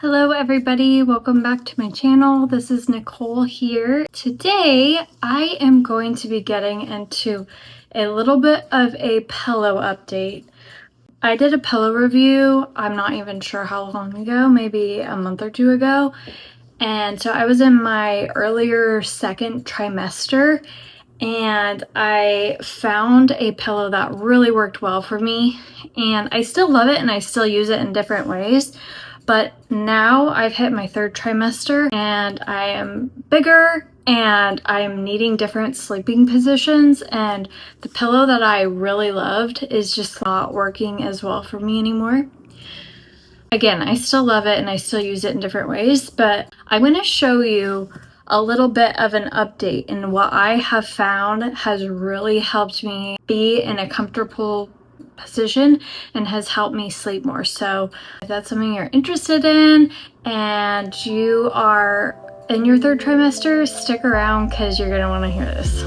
Hello everybody, welcome back to my channel. This is Nicole here. Today I am going to be getting into a little bit of a pillow update. I did a pillow review, I'm not even sure how long ago, maybe a month or two ago. And so I was in my earlier second trimester and I found a pillow that really worked well for me, and I still love it and I still use it in different ways. But now I've hit my third trimester and I am bigger and I'm needing different sleeping positions, and the pillow that I really loved is just not working as well for me anymore. Again, I still love it and I still use it in different ways, but I'm going to show you a little bit of an update in what I have found has really helped me be in a comfortable position and has helped me sleep more. So if that's something you're interested in and you are in your third trimester, stick around because you're going to want to hear this.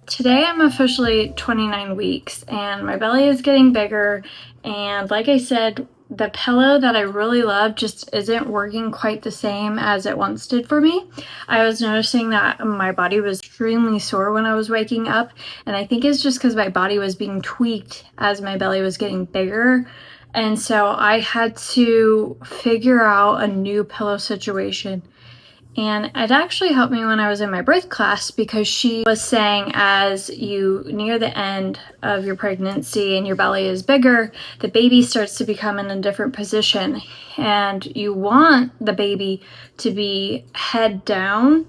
Today I'm officially 29 weeks and my belly is getting bigger, and like I said, the pillow that I really love just isn't working quite the same as it once did for me. I was noticing that my body was extremely sore when I was waking up, and I think it's just because my body was being tweaked as my belly was getting bigger. And so I had to figure out a new pillow situation. And it actually helped me when I was in my birth class, because she was saying as you near the end of your pregnancy and your belly is bigger, the baby starts to become in a different position. And you want the baby to be head down,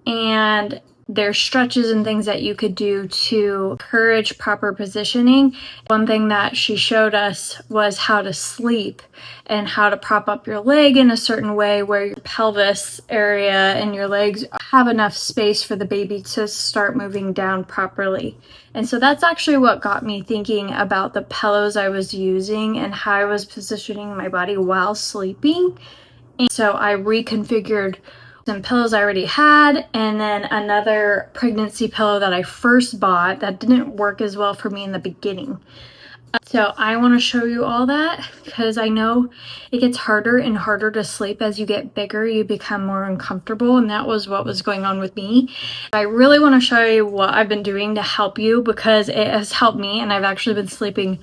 and there's stretches and things that you could do to encourage proper positioning. One thing that she showed us was how to sleep and how to prop up your leg in a certain way where your pelvis area and your legs have enough space for the baby to start moving down properly. And so that's actually what got me thinking about the pillows I was using and how I was positioning my body while sleeping. And so I reconfigured some pillows I already had, and then another pregnancy pillow that I first bought that didn't work as well for me in the beginning. So I want to show you all that because I know it gets harder and harder to sleep as you get bigger. You become more uncomfortable, and that was what was going on with me. I really want to show you what I've been doing to help you because it has helped me, and I've actually been sleeping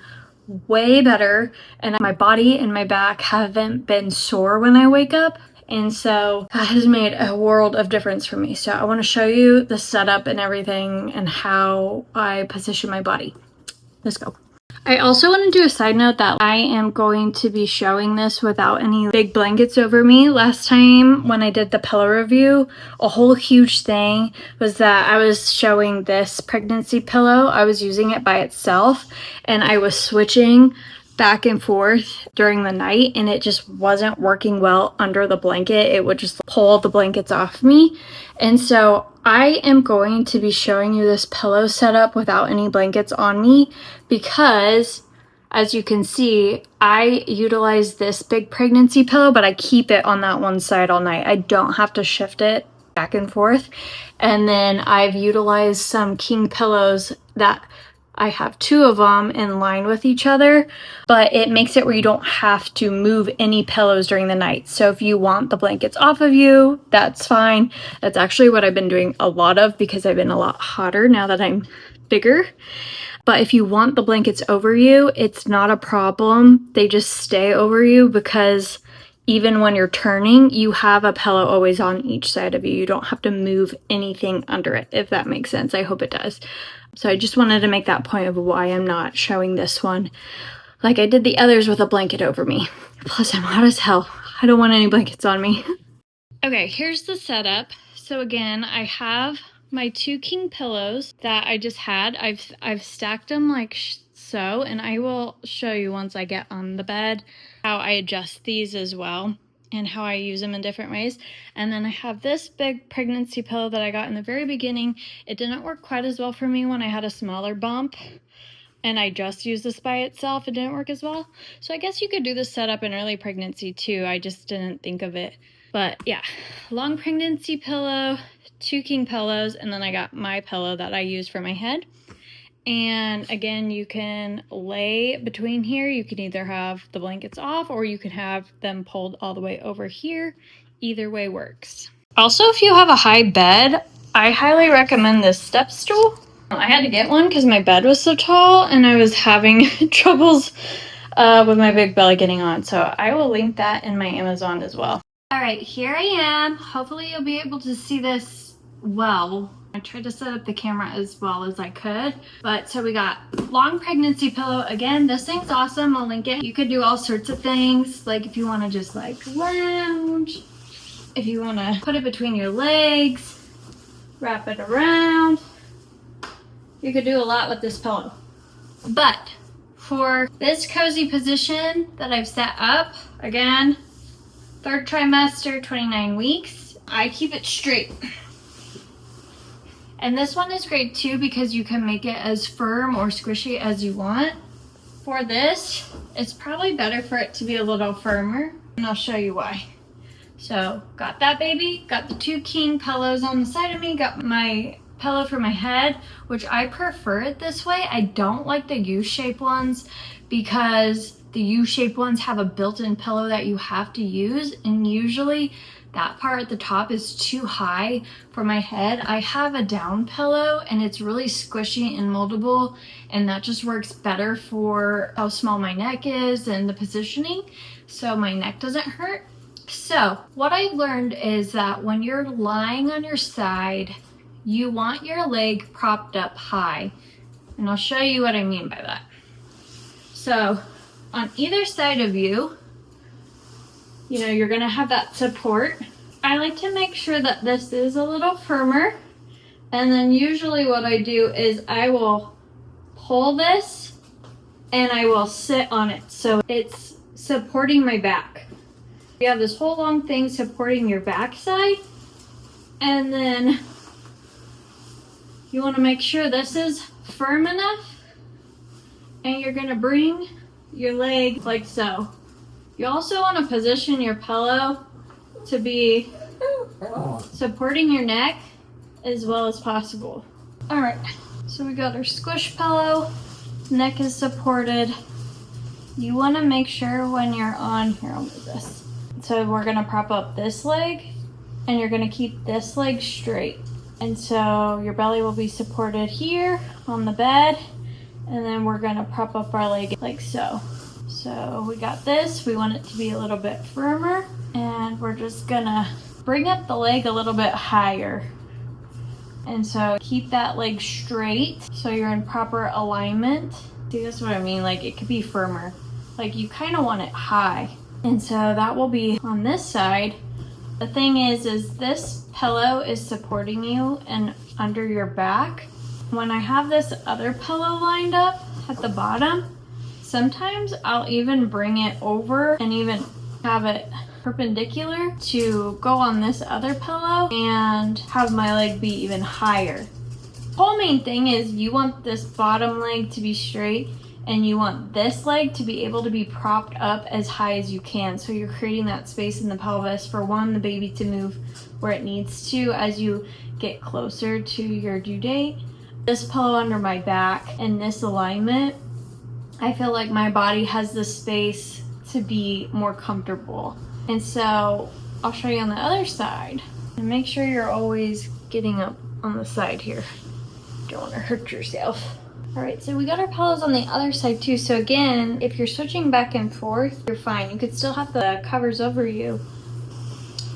way better, and my body and my back haven't been sore when I wake up. And so that has made a world of difference for me. So I want to show you the setup and everything and how I position my body. Let's go. I also want to do a side note that I am going to be showing this without any big blankets over me. Last time when I did the pillow review, a whole huge thing was that I was showing this pregnancy pillow. I was using it by itself and I was switching back and forth during the night, and it just wasn't working well under the blanket. It would just pull the blankets off me. And so I am going to be showing you this pillow setup without any blankets on me because, as you can see, I utilize this big pregnancy pillow, but I keep it on that one side all night. I don't have to shift it back and forth. And then I've utilized some king pillows that I have two of them in line with each other, but it makes it where you don't have to move any pillows during the night. So if you want the blankets off of you, that's fine. That's actually what I've been doing a lot of because I've been a lot hotter now that I'm bigger. But if you want the blankets over you, it's not a problem. They just stay over you because even when you're turning, you have a pillow always on each side of you. You don't have to move anything under it, if that makes sense. I hope it does. So I just wanted to make that point of why I'm not showing this one like I did the others with a blanket over me. Plus, I'm hot as hell. I don't want any blankets on me. Okay, here's the setup. So again, I have my two king pillows that I just had. I've stacked them like so, and I will show you once I get on the bed how I adjust these as well and how I use them in different ways. And then I have this big pregnancy pillow that I got in the very beginning. It didn't work quite as well for me when I had a smaller bump, and I just used this by itself. It didn't work as well. So I guess you could do this setup in early pregnancy too. I just didn't think of it. But yeah, long pregnancy pillow, 2 king pillows, and then I got my pillow that I use for my head. And again, you can lay between here. You can either have the blankets off or you can have them pulled all the way over here. Either way works. Also, if you have a high bed, I highly recommend this step stool. I had to get one because my bed was so tall and I was having troubles with my big belly getting on. So I will link that in my Amazon as well. All right, here I am. Hopefully you'll be able to see this well. I tried to set up the camera as well as I could. But so we got long pregnancy pillow. Again, this thing's awesome. I'll link it. You could do all sorts of things. Like if you want to just like lounge, if you want to put it between your legs, wrap it around. You could do a lot with this pillow. But for this cozy position that I've set up, again, 3rd trimester, 29 weeks, I keep it straight. And this one is great too because you can make it as firm or squishy as you want. For this, it's probably better for it to be a little firmer, and I'll show you why. So, got that baby, got the 2 king pillows on the side of me, got my pillow for my head, which I prefer it this way. I don't like the U-shaped ones because the U-shaped ones have a built-in pillow that you have to use, and usually that part at the top is too high for my head. I have a down pillow and it's really squishy and moldable, and that just works better for how small my neck is and the positioning, so my neck doesn't hurt. So what I learned is that when you're lying on your side, you want your leg propped up high, and I'll show you what I mean by that. So on either side of you, you know, you're gonna have that support. I like to make sure that this is a little firmer, and then usually what I do is I will pull this and I will sit on it so it's supporting my back. You have this whole long thing supporting your backside, and then you want to make sure this is firm enough, and you're gonna bring your leg like so. You also want to position your pillow to be supporting your neck as well as possible. All right, so we got our squish pillow, neck is supported. You want to make sure when you're on, here, I'll move this. So we're gonna prop up this leg and you're gonna keep this leg straight. And so your belly will be supported here on the bed, and then we're gonna prop up our leg like so. So we got this, we want it to be a little bit firmer, and we're just gonna bring up the leg a little bit higher. And so keep that leg straight so you're in proper alignment. See, that's what I mean, like it could be firmer. Like you kind of want it high. And so that will be on this side. The thing is this pillow is supporting you and under your back. When I have this other pillow lined up at the bottom, sometimes I'll even bring it over and even have it perpendicular to go on this other pillow and have my leg be even higher. The whole main thing is you want this bottom leg to be straight, and you want this leg to be able to be propped up as high as you can. So you're creating that space in the pelvis for the baby to move where it needs to as you get closer to your due date. This pillow under my back and this alignment, I feel like my body has the space to be more comfortable. And so I'll show you on the other side. And make sure you're always getting up on the side here. Don't want to hurt yourself. All right, so we got our pillows on the other side too. So again, if you're switching back and forth, you're fine. You could still have the covers over you.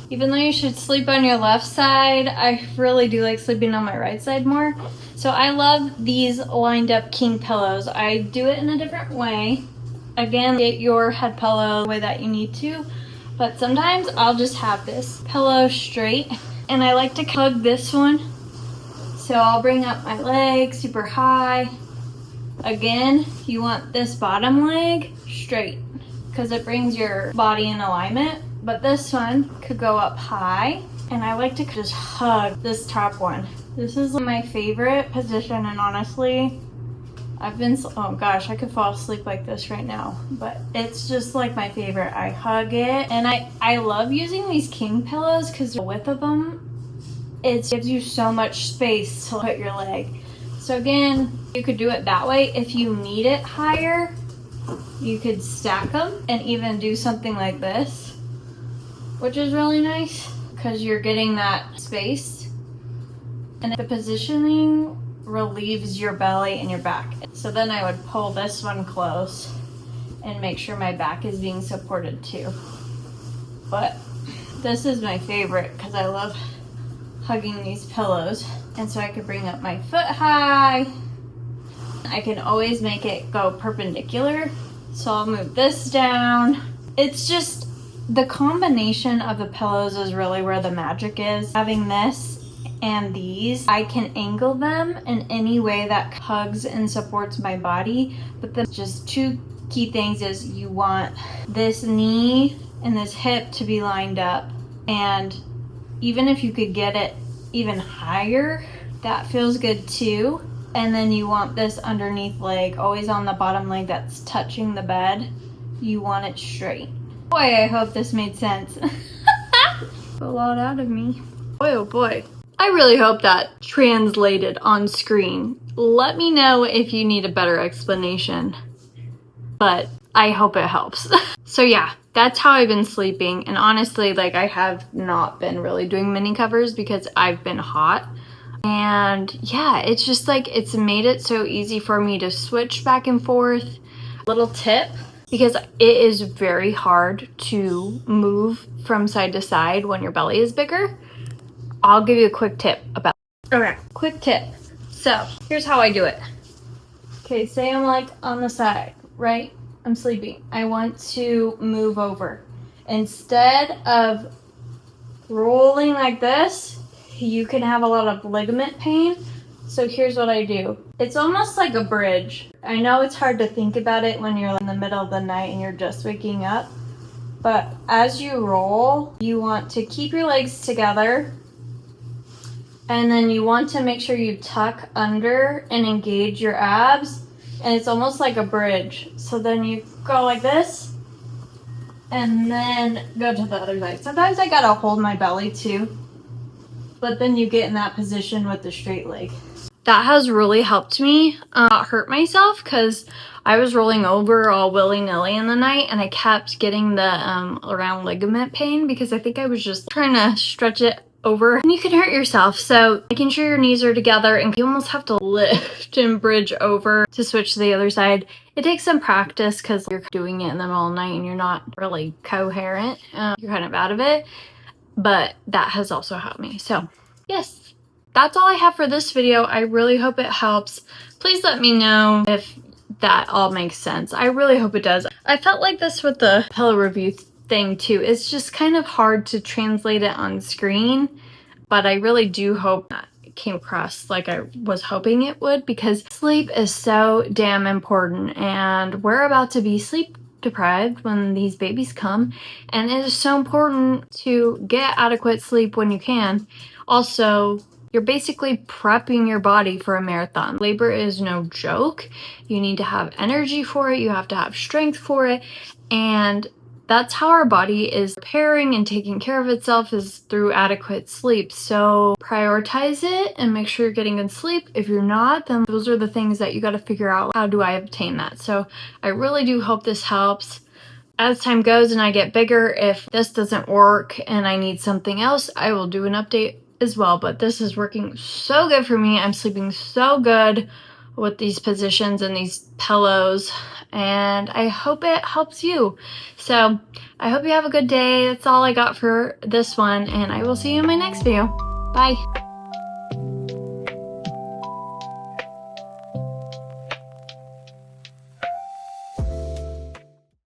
Even though you should sleep on your left side, I really do like sleeping on my right side more. So I love these lined up king pillows. I do it in a different way. Again, get your head pillow the way that you need to. But sometimes I'll just have this pillow straight, and I like to hug this one. So I'll bring up my leg super high. Again, you want this bottom leg straight because it brings your body in alignment. But this one could go up high, and I like to just hug this top one. This is my favorite position, and honestly, oh gosh, I could fall asleep like this right now, but it's just like my favorite. I hug it, and I love using these king pillows because the width of them it gives you so much space to put your leg. So again, you could do it that way. If you need it higher, you could stack them and even do something like this, which is really nice because you're getting that space. And the positioning relieves your belly and your back. So then I would pull this one close and make sure my back is being supported too. But this is my favorite because I love hugging these pillows. And so I could bring up my foot high. I can always make it go perpendicular. So I'll move this down. It's just the combination of the pillows is really where the magic is. Having this and these, I can angle them in any way that hugs and supports my body. But the just two key things is you want this knee and this hip to be lined up. And even if you could get it even higher, that feels good too. And then you want this underneath leg, always on the bottom leg that's touching the bed. You want it straight. Boy, I hope this made sense. A lot out of me. Boy, oh boy. I really hope that translated on screen. Let me know if you need a better explanation, but I hope it helps. So yeah, that's how I've been sleeping. And honestly, like, I have not been really doing mini covers because I've been hot. And yeah, it's just like, it's made it so easy for me to switch back and forth. Little tip, because it is very hard to move from side to side when your belly is bigger. I'll give you a quick tip about it. Okay, quick tip. So here's how I do it. Okay, say I'm like on the side, right? I'm sleeping. I want to move over. Instead of rolling like this, you can have a lot of ligament pain. So here's what I do. It's almost like a bridge. I know it's hard to think about it when you're in the middle of the night and you're just waking up. But as you roll, you want to keep your legs together. And then you want to make sure you tuck under and engage your abs. And it's almost like a bridge. So then you go like this and then go to the other side. Sometimes I gotta hold my belly too. But then you get in that position with the straight leg. That has really helped me not hurt myself because I was rolling over all willy-nilly in the night and I kept getting the around ligament pain because I think I was just trying to stretch it over and you can hurt yourself. So making sure your knees are together and you almost have to lift and bridge over to switch to the other side. It takes some practice because you're doing it in the middle of the night and you're not really coherent. You're kind of out of it, but that has also helped me. So yes, that's all I have for this video. I really hope it helps. Please let me know if that all makes sense. I really hope it does. I felt like this with the pillow review thing too. It's just kind of hard to translate it on screen, but I really do hope that it came across like I was hoping it would, because sleep is so damn important and we're about to be sleep deprived when these babies come, and it is so important to get adequate sleep when you can. Also, you're basically prepping your body for a marathon. Labor is no joke. You need to have energy for it. You have to have strength for it. And that's how our body is preparing and taking care of itself, is through adequate sleep. So prioritize it and make sure you're getting good sleep. If you're not, then those are the things that you got to figure out. How do I obtain that? So I really do hope this helps. As time goes and I get bigger, if this doesn't work and I need something else, I will do an update as well. But this is working so good for me. I'm sleeping so good with these positions and these pillows, and I hope it helps you. So I hope you have a good day. That's all I got for this one, and I will see you in my next video. Bye.